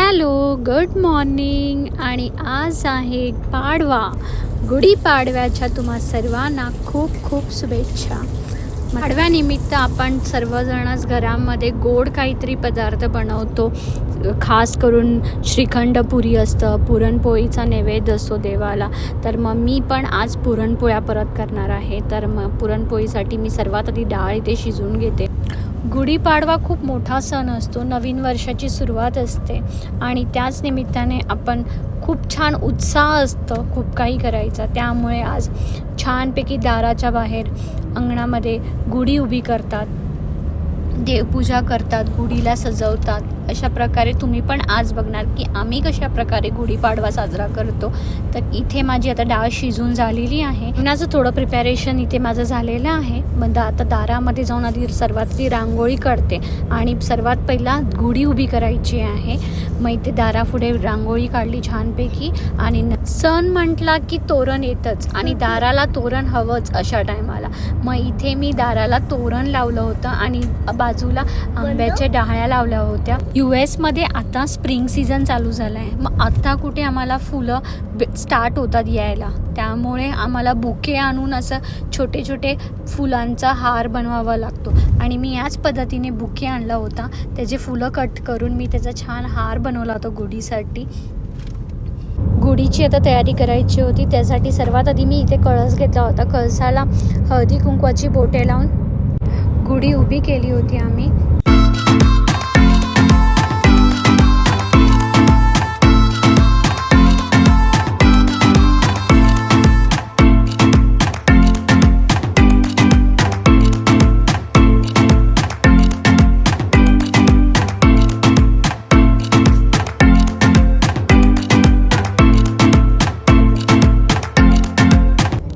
Hello, good morning. आणि आज आहे पाडवा. गुढीपाडव्याच्या तुम्हा सर्वांना खूप खूप शुभेच्छा. पाडव्यानिमित्त आपण सर्वजणच घरामध्ये गोड काहीतरी पदार्थ बनवतो. खास करून श्रीखंड पुरी असतं, पुरणपोळीचा नैवेद्य असतो देवाला. तर मग मी पण आज पुरणपोळ्या परत करणार आहे. तर मग पुरणपोळीसाठी मी सर्वात आधी डाळ इथे शिजवून घेते. गुढीपाडवा खूप मोठा सण असतो, नवीन वर्षाची सुरुवात असते आणि त्याच निमित्ताने आपण खूप छान उत्साह असतं खूप काही करायचा. त्यामुळे आज छानपैकी दाराच्या बाहेर अंगणामध्ये गुढी उभी करतात, देवपूजा करतात, गुढीला सजवतात. अशा प्रकारे तुम्ही पण आज बघणार की आम्ही कशा प्रकारे गुढीपाडवा साजरा करतो. तर इथे माझी आता डाळ शिजून झालेली आहे. माझं थोडं प्रिपॅरेशन इथे माझं झालेलं आहे. मग आता दारामध्ये जाऊन आधी सर्वात आधी रांगोळी काढते आणि सर्वात पहिला गुढी उभी करायची आहे. मग इथे दारापुढे रांगोळी काढली छानपैकी. आणि सण म्हटला की तोरण येतच आणि दाराला तोरण हवंच अशा टायमाला. मग इथे मी दाराला तोरण लावलं होतं आणि बाजूला आंब्याच्या डहाळ्या लावल्या होत्या. US मध्ये आता स्प्रिंग सीझन चालू झाला आहे. मग आत्ता कुठे आम्हाला फुलं स्टार्ट होतात यायला, त्यामुळे आम्हाला बुके आणून असं छोटे छोटे फुलांचा हार बनवावा लागतो. आणि मी याच पद्धतीने बुके आणला होता. त्याचे फुलं कट करून मी त्याचा छान हार बनवला होता गुढीसाठी. गुढीची आता तयारी करायची होती. त्यासाठी सर्वात आधी मी इथे कळस घेतला होता. कळसाला हळदी कुंकवाची बोटे लावून गुढी उभी केली होती आम्ही.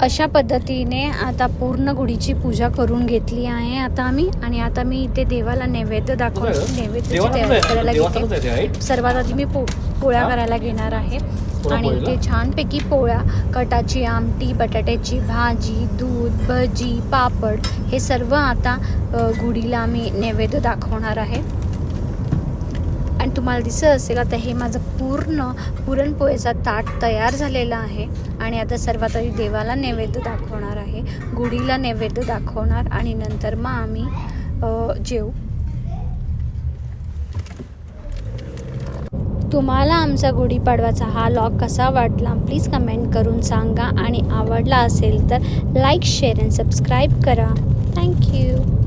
अशा पद्धतीने आता पूर्ण गुढीची पूजा करून घेतली आहे आता आम्ही. आणि आता मी इथे देवाला नैवेद्य नैवेद्याची तयारी करायला घेते. सर्वात आधी मी पोळ्या करायला घेणार आहे. आणि इथे छानपैकी पोळ्या, कटाची आमटी, बटाट्याची भाजी, दूध, भजी, पापड हे सर्व आता गुढीला आम्ही नैवेद्य दाखवणार आहे. आणि तुम्हाला दिसत असेल आता हे माझं पूर्ण पुरणपोळीचा ताट तयार झालेला आहे. आणि आता सर्वात आधी देवाला नैवेद्य दाखवणार आहे, गुढीला नैवेद्य दाखवणार आणि नंतर मग आम्ही जेवू. तुम्हाला आमचा गुढीपाडवाचा हा व्लॉग कसा वाटला प्लीज कमेंट करून सांगा. आणि आवडला असेल तर लाईक, शेअर अँड सबस्क्राईब करा. थँक्यू.